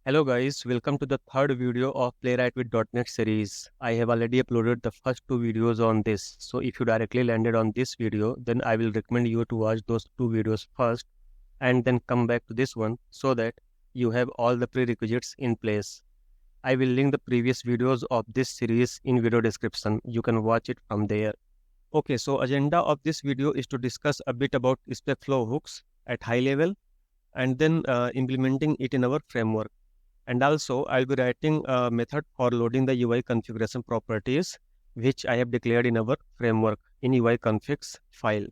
Hello guys, welcome to the third video of Playwright with .NET series. I have already uploaded the first two videos on this. So if you directly landed on this video, then I will recommend you to watch those two videos first and then come back to this one so that you have all the prerequisites in place. I will link the previous videos of this series in video description. You can watch it from there. Okay, so agenda of this video is to discuss a bit about SpecFlow hooks at high level and then implementing it in our framework. And also, I'll be writing a method for loading the UI configuration properties, which I have declared in our framework in UI configs file,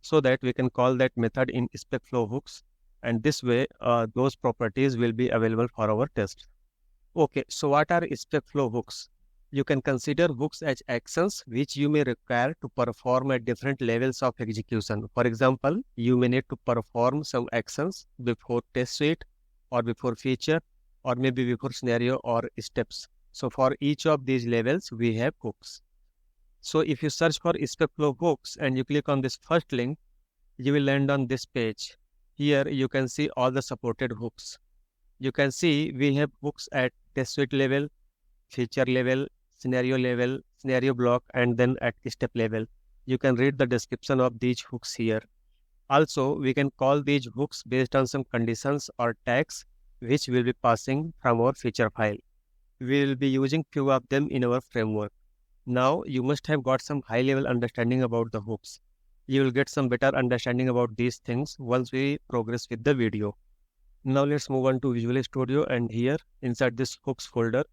so that we can call that method in SpecFlow hooks. And this way, those properties will be available for our test. Okay, so what are SpecFlow hooks? You can consider hooks as actions which you may require to perform at different levels of execution. For example, you may need to perform some actions before test suite or before feature, or maybe before scenario or steps. So for each of these levels, we have hooks. So if you search for SpecFlow hooks and you click on this first link, you will land on this page. Here you can see all the supported hooks. You can see we have hooks at test suite level, feature level, scenario block, and then at step level. You can read the description of these hooks here. Also, we can call these hooks based on some conditions or tags which will be passing from our feature file. We will be using few of them in our framework. Now, you must have got some high-level understanding about the hooks. You will get some better understanding about these things once we progress with the video. Now, let's move on to Visual Studio, and here inside this hooks folder,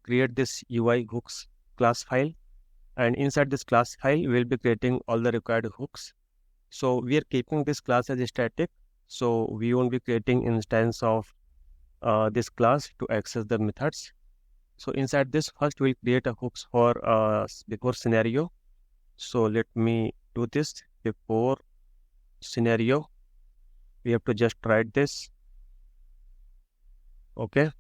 create this UI hooks class file. And inside this class file, we'll be creating all the required hooks. So we are keeping this class as static. So we won't be creating instance of this class to access the methods. So inside this, first we'll create a hooks for before scenario. So let me do this before scenario. We have to just write this. Okay.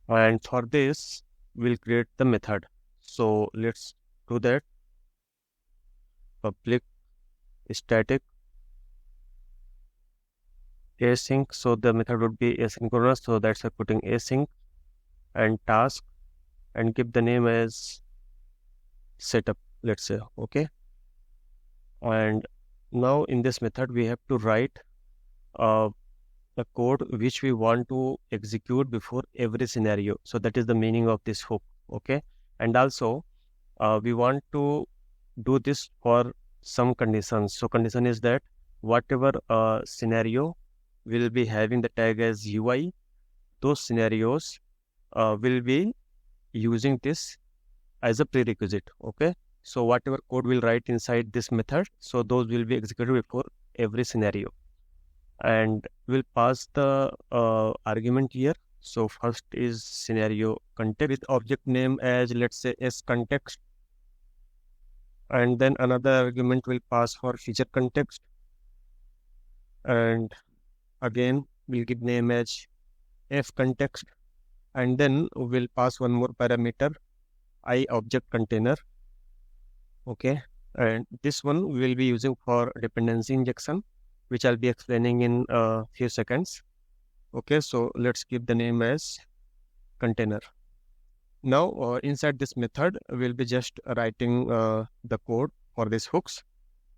And for this, we'll create the method. So let's do that. Public static async, so the method would be asynchronous, so that's why putting async and task and give the name as setup, let's say. Okay, and now in this method we have to write the code which we want to execute before every scenario. So that is the meaning of this hook. Okay, and also we want to do this for some conditions. So condition is that whatever scenario will be having the tag as UI, those scenarios will be using this as a prerequisite. Okay, so whatever code will write inside this method, so those will be executed before every scenario, and we'll pass the argument here. So first is scenario context with object name as, let's say, s context, and then another argument will pass for feature context, and again we'll give name as f context, and then we'll pass one more parameter, I object container. Okay, and this one we will be using for dependency injection, which I'll be explaining in a few seconds. Okay, so let's give the name as container. Now inside this method we'll be just writing the code for these hooks.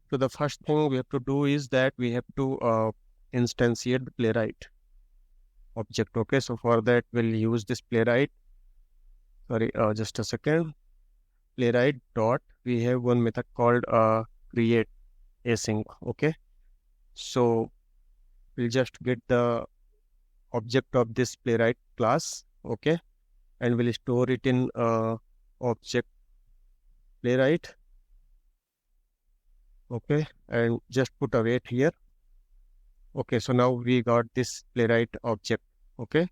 So the first thing we have to do is that we have to instantiate the Playwright object. Okay, so for that we'll use this Playwright. Sorry, just a second. Playwright dot, we have one method called create async. Okay, so we'll just get the object of this Playwright class. Okay, and we'll store it in object Playwright. Okay, and just put a wait here. Okay, so now we got this Playwright object. Okay,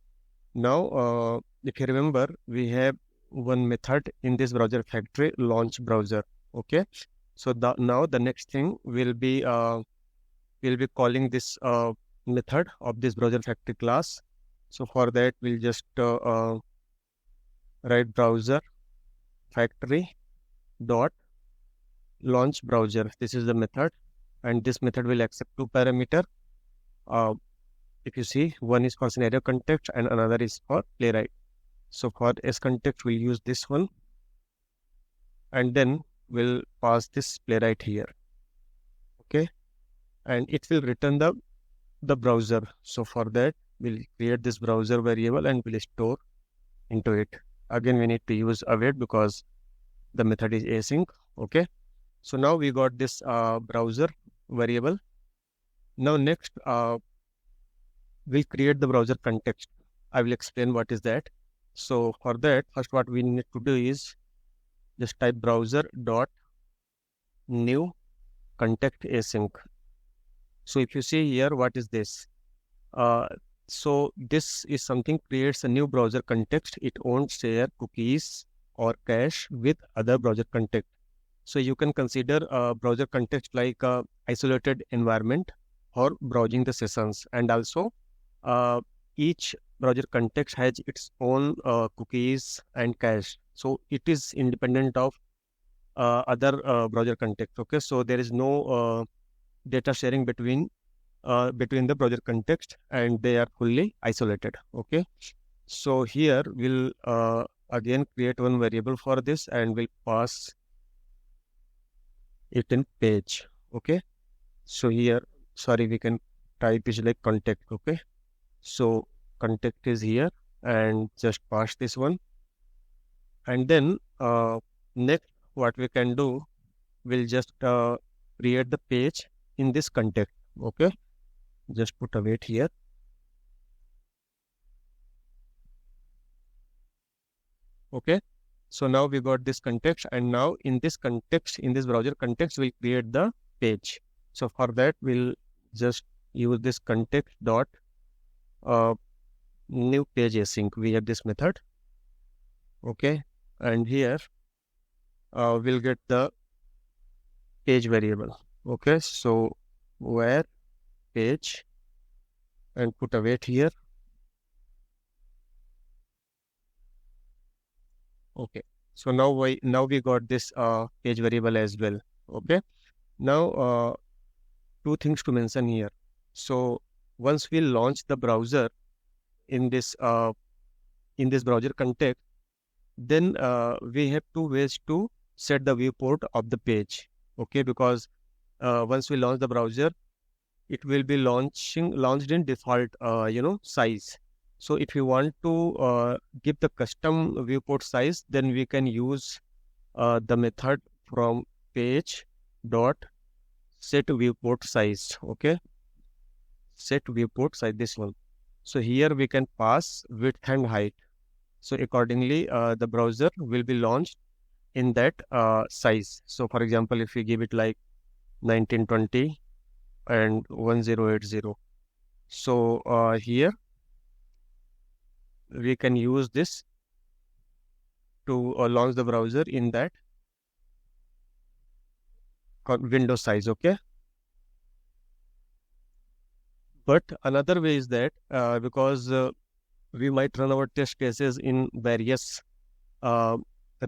now if you remember, we have one method in this browser factory, launch browser. Okay, so now the next thing will be we'll be calling this method of this browser factory class. So for that we'll just write browser factory dot launch browser. This is the method, and this method will accept two parameter, if you see, one is for scenario context and another is for Playwright. So for S context, we'll use this one, and then we'll pass this Playwright here. Okay, and it will return the browser. So for that, we'll create this browser variable and we'll store into it. Again, we need to use await because the method is async. Okay, so now we got this browser variable. Now next, we'll create the browser context. I will explain what is that. So for that, first what we need to do is just type browser dot new context async. So if you see here, what is this? So this is something creates a new browser context. It won't share cookies or cache with other browser context. So you can consider a browser context like a isolated environment or browsing the sessions, and also each browser context has its own cookies and cache. So it is independent of other browser context. Okay, so there is no data sharing between the browser context, and they are fully isolated. Okay, so here we'll again create one variable for this and we'll pass it in page. Okay, so here, sorry, we can type is like context. Okay, so context is here, and just pass this one, and then next what we can do, we'll just create the page in this context. Okay, just put await here. Okay, so now we got this context, and now in this context, in this browser context, we'll create the page. So for that, we'll just use this context dot new page async. We have this method. Okay, and here we'll get the page variable. Okay, so where page, and put await here. Okay, so now we got this page variable as well. Okay, now two things to mention here. So once we launch the browser in this browser context, then we have two ways to set the viewport of the page. Okay, because once we launch the browser, it will be launched in default size. So if you want to give the custom viewport size, then we can use the method from page dot set viewport size. Okay, set viewport size, this one. So here we can pass width and height. So accordingly, the browser will be launched in that size. So for example, if we give it like 1920 and 1080, so here we can use this to launch the browser in that window size. Okay, but another way is that because we might run our test cases in various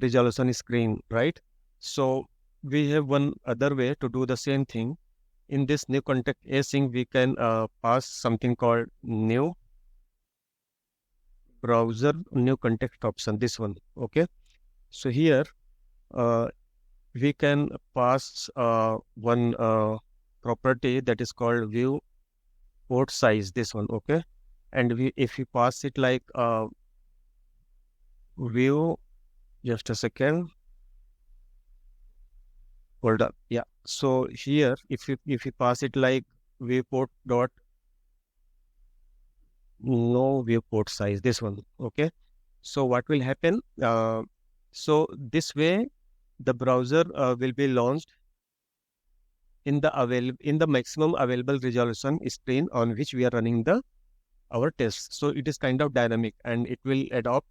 resolution screen, right? So we have one other way to do the same thing. In this new context async, we can pass something called new browser new context option, this one. Okay, so here we can pass one property that is called view port size, this one. Okay, and if we pass it like view, just a second, hold up, yeah. So here if you pass it like viewport dot no viewport size, this one. Okay, so what will happen, so this way the browser will be launched in the maximum available resolution screen on which we are running our tests. So it is kind of dynamic, and it will adopt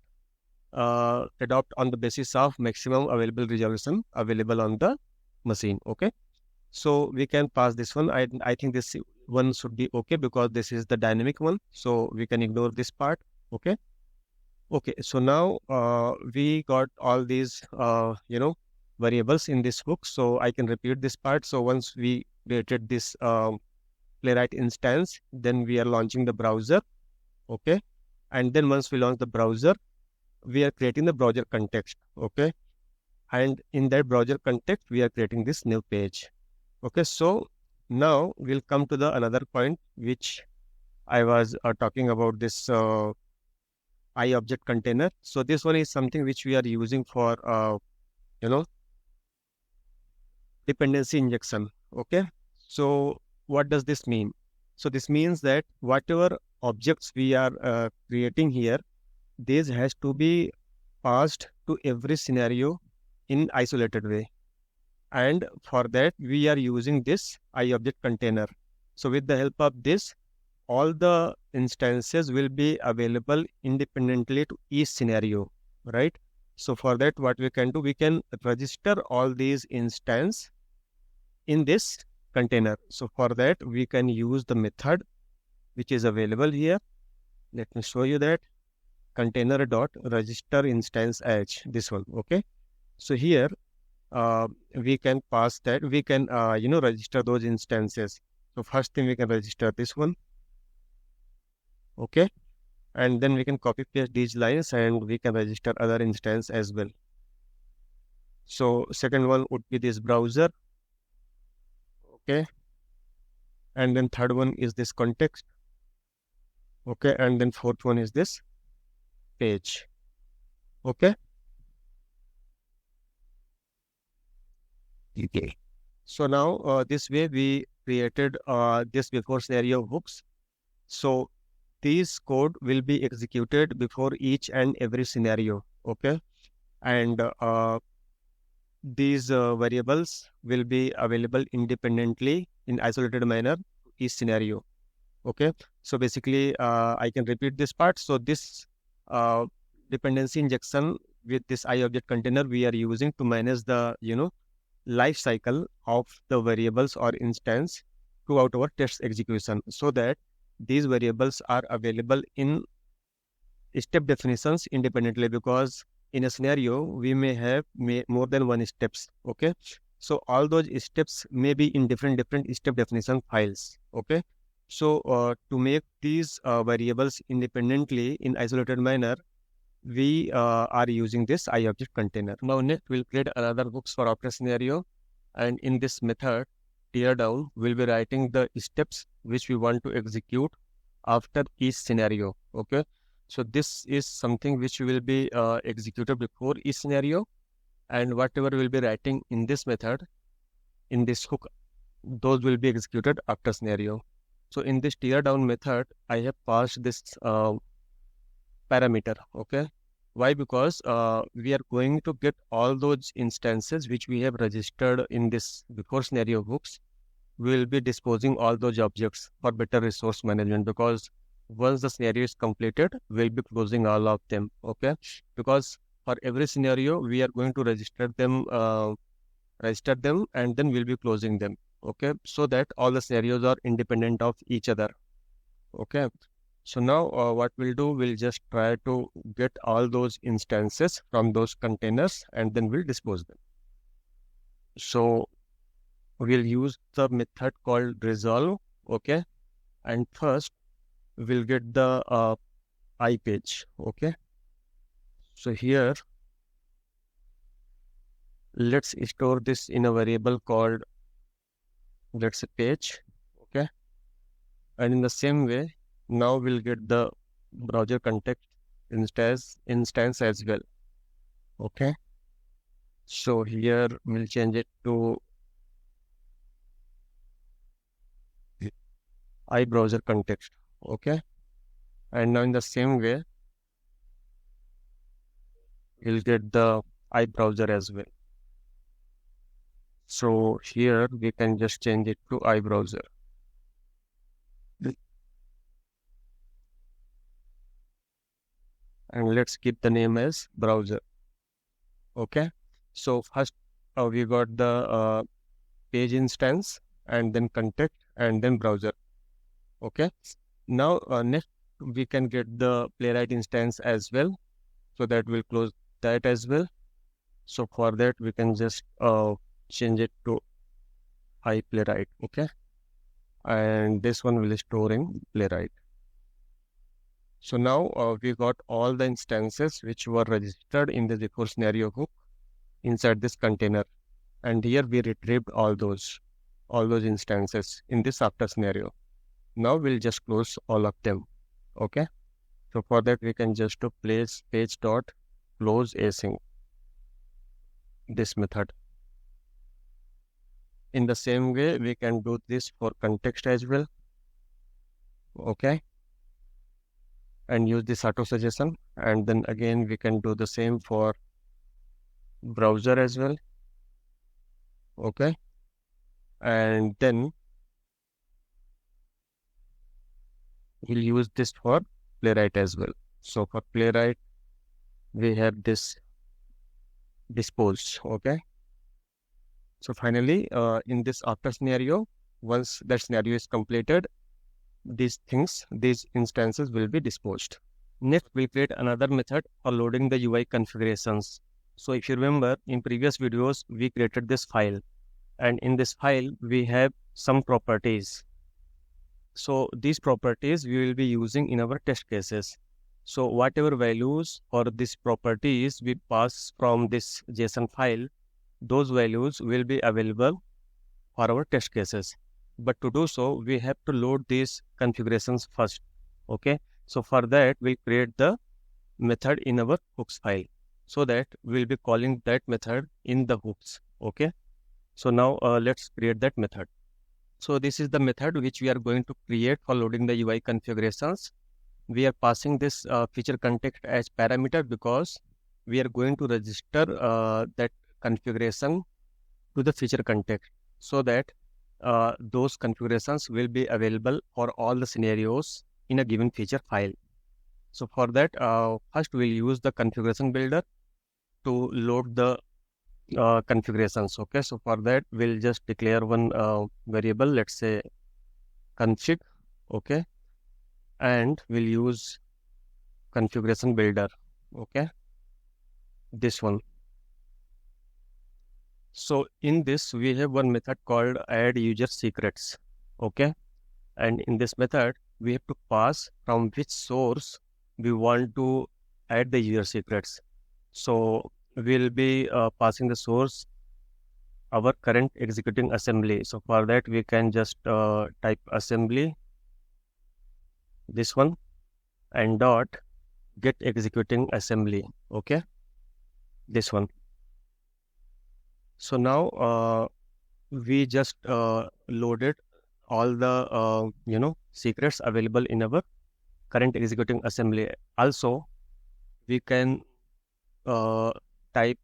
on the basis of maximum available resolution available on the machine. Okay, so we can pass this one. I think this one should be okay because this is the dynamic one, so we can ignore this part. Okay, so now we got all these variables in this hook, so I can repeat this part. So once we created this Playwright instance, then we are launching the browser. Okay. And then once we launch the browser, we are creating the browser context. Okay. And in that browser context, we are creating this new page. Okay. So now we'll come to the another point, which I was talking about this iObject container. So this one is something which we are using for, dependency injection. Okay. So what does this mean? So this means that whatever objects we are creating here, this has to be passed to every scenario in isolated way. And for that, we are using this iObject container. So with the help of this, all the instances will be available independently to each scenario, right? So for that, what we can do, we can register all these instances in this container. So for that, we can use the method which is available here. Let me show you that. Container.register instance edge, this one. Okay. So here we can pass that, we can register those instances. So first thing, we can register this one. Okay. And then we can copy paste these lines and we can register other instance as well. So second one would be this browser. Okay. And then third one is this context. Okay. And then fourth one is this page. Okay. Okay. So now this way we created this before scenario hooks. So these code will be executed before each and every scenario. Okay. And these variables will be available independently in isolated manner to each scenario. Okay. So basically I can repeat this part. So this dependency injection with this iObject container we are using to manage the life cycle of the variables or instance throughout our test execution, so that these variables are available in step definitions independently, because in a scenario we may have more than one steps. Okay. So all those steps may be in different step definition files. Okay. So to make these variables independently in isolated manner, we are using this iObject container. Now next we'll create another hooks for after scenario, and in this method tear down we'll be writing the steps which we want to execute after each scenario. Okay. So this is something which will be executed before each scenario, and whatever we'll be writing in this method, in this hook, those will be executed after scenario. So in this tear down method, I have passed this parameter. Okay. Why? Because we are going to get all those instances which we have registered in this before scenario hooks. We will be disposing all those objects for better resource management, because once the scenario is completed, we'll be closing all of them. Okay. Because for every scenario, we are going to register them and then we'll be closing them. Okay. So that all the scenarios are independent of each other. Okay. So now what we'll do, we'll just try to get all those instances from those containers and then we'll dispose them. So we'll use the method called resolve. Okay. And first we'll get the I page. Okay. So here, let's store this in a variable called, let's say, page. Okay. And in the same way, now we'll get the browser context instance as well. Okay. So here we'll change it to iBrowser context. Okay. And now in the same way, we'll get the iBrowser as well. So here we can just change it to iBrowser. And let's keep the name as browser. Okay. So first we got the page instance, and then context, and then browser. Okay. Now next we can get the Playwright instance as well. So that will close that as well. So for that we can just change it to iPlaywright. Okay. and this one will store in Playwright. So now we got all the instances which were registered in the before scenario hook inside this container, and here we retrieved all those instances in this after scenario. Now we'll just close all of them. Okay, so for that we can just do place page dot close async, this method. In the same way we can do this for context as well. Okay, and use this auto suggestion, and then again we can do the same for browser as well. Okay, and then we'll use this for Playwright as well. So for Playwright we have this dispose. Okay, so finally in this after scenario, once that scenario is completed, these instances will be disposed. Next, we create another method for loading the UI configurations. So if you remember, in previous videos, we created this file, and in this file, we have some properties. So these properties we will be using in our test cases. So whatever values or these properties we pass from this JSON file, those values will be available for our test cases. But to do so, we have to load these configurations first. Okay, so for that we'll create the method in our hooks file, so that we'll be calling that method in the hooks. Okay, so now let's create that method. So this is the method which we are going to create for loading the UI configurations. We are passing this feature context as parameter because we are going to register that configuration to the feature context, so that those configurations will be available for all the scenarios in a given feature file. So for that, first we'll use the configuration builder to load the configurations. Okay, so for that we'll just declare one variable, let's say config. Okay, and we'll use configuration builder. Okay, this one. So in this we have one method called add user secrets. Okay, and in this method we have to pass from which source we want to add the user secrets. So we'll be passing the source our current executing assembly. So for that we can just type assembly, this one, and dot get executing assembly. Okay, this one. So now we just loaded all the secrets available in our current executing assembly. Also we can type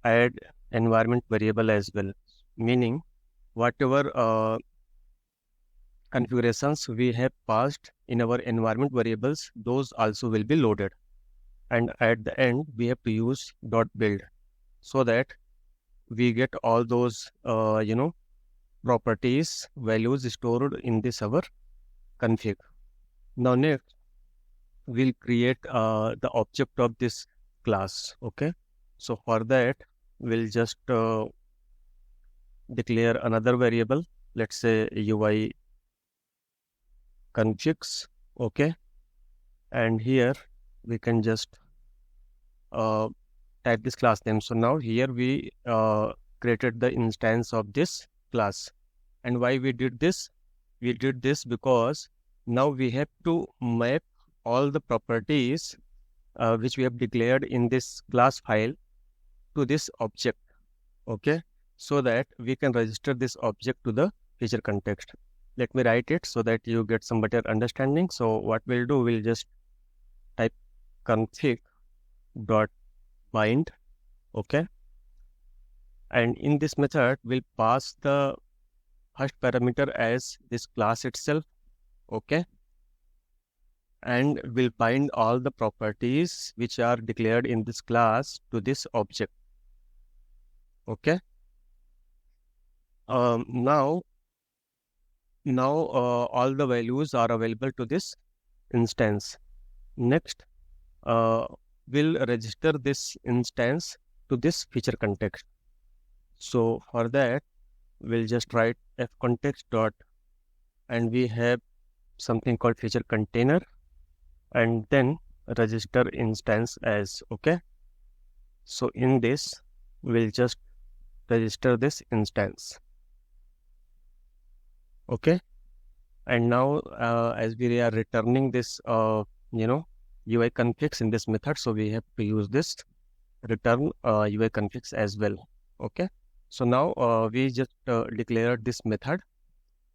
add environment variable as well, meaning whatever configurations we have passed in our environment variables, those also will be loaded. And at the end we have to use dot build, so that we get all those properties values stored in this our config. Now next we'll create the object of this class. Okay, so for that we'll just declare another variable, let's say UI configs. Okay, and here we can just type this class name. So now here we created the instance of this class. And why we did this? We did this because now we have to map all the properties which we have declared in this class file to this object. Okay, so that we can register this object to the feature context. Let me write it so that you get some better understanding. So what we'll do, we'll just type config dot bind. Okay, and in this method we'll pass the first parameter as this class itself. Okay, and we'll bind all the properties which are declared in this class to this object. Okay, now all the values are available to this instance. Next we'll register this instance to this feature context. So for that we'll just write fcontext dot and we have something called feature container, and then register instance as. Okay, so in this we'll just register this instance. Okay, and now as we are returning this UI configs in this method, so we have to use this return UI configs as well. Okay, so now we just declared this method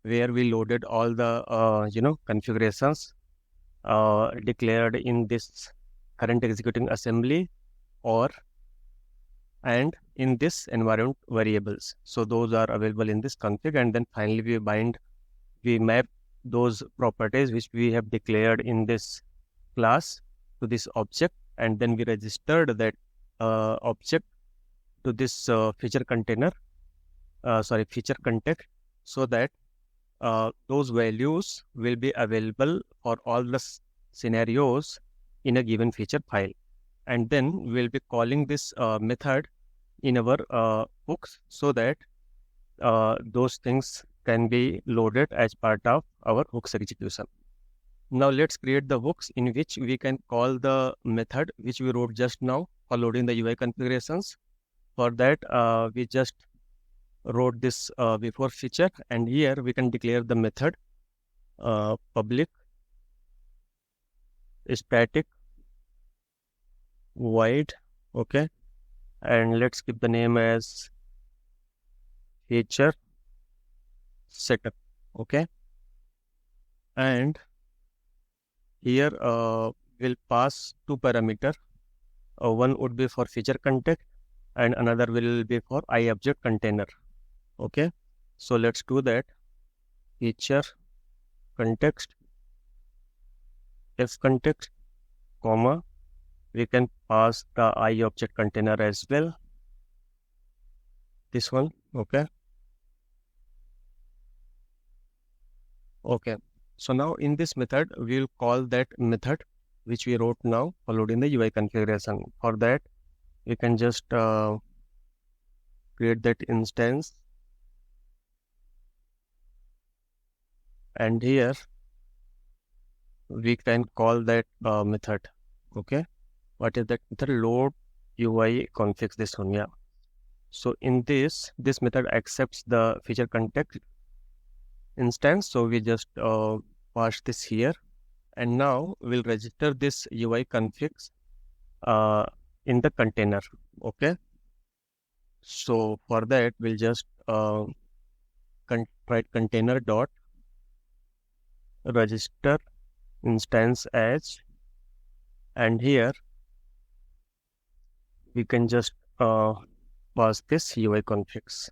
where we loaded all the configurations declared in this current executing assembly and in this environment variables. So those are available in this config, and then finally we map those properties which we have declared in this class to this object, and then we registered that object to this feature container, feature context, so that those values will be available for all the scenarios in a given feature file. And then we'll be calling this method in our hooks, so that those things can be loaded as part of our hooks execution. Now let's create the hooks in which we can call the method which we wrote just now for loading the UI configurations. For that we just wrote this before feature, and here we can declare the method public static void. Okay, and let's keep the name as feature setup. Okay, and here we'll pass two parameters. One would be for feature context and another will be for iObject container. Okay, so let's do that. Feature context f context comma, we can pass the iObject container as well, this one. Okay, so now in this method we'll call that method which we wrote now for loading the UI configuration. For that we can just create that instance, and here we can call that method. Okay, what is that method? Load UI configs, this one. Yeah, so in this method accepts the feature context instance, so we just pass this here, and now we'll register this UI configs in the container. Okay, so for that we'll just write container dot register instance as, and here we can just pass this UI configs.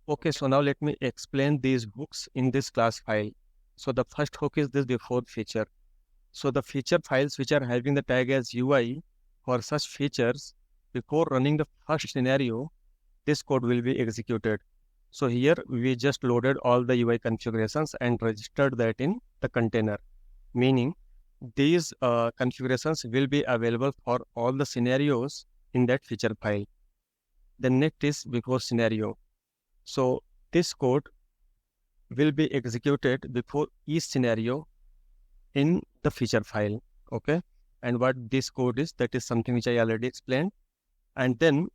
Okay, so now let me explain these hooks in this class file. So the first hook is this before feature. So the feature files which are having the tag as UI, for such features, before running the first scenario, this code will be executed. So here we just loaded all the UI configurations and registered that in the container, meaning these configurations will be available for all the scenarios in that feature file. The next is before scenario. So this code will be executed before each scenario in the feature file. Okay, and what this code is, that is something which I already explained. And then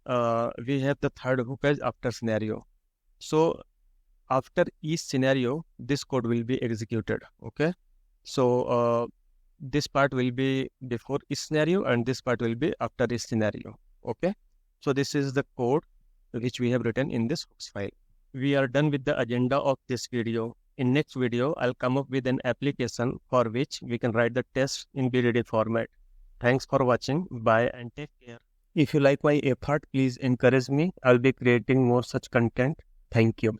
we have the third hook as after scenario. So after each scenario this code will be executed. Okay, so this part will be before each scenario and this part will be after each scenario. Okay, so this is the code which we have written in this hooks file. We are done with the agenda of this video. In next video, I'll come up with an application for which we can write the test in BDD format. Thanks for watching. Bye and take care. If you like my effort, please encourage me. I'll be creating more such content. Thank you.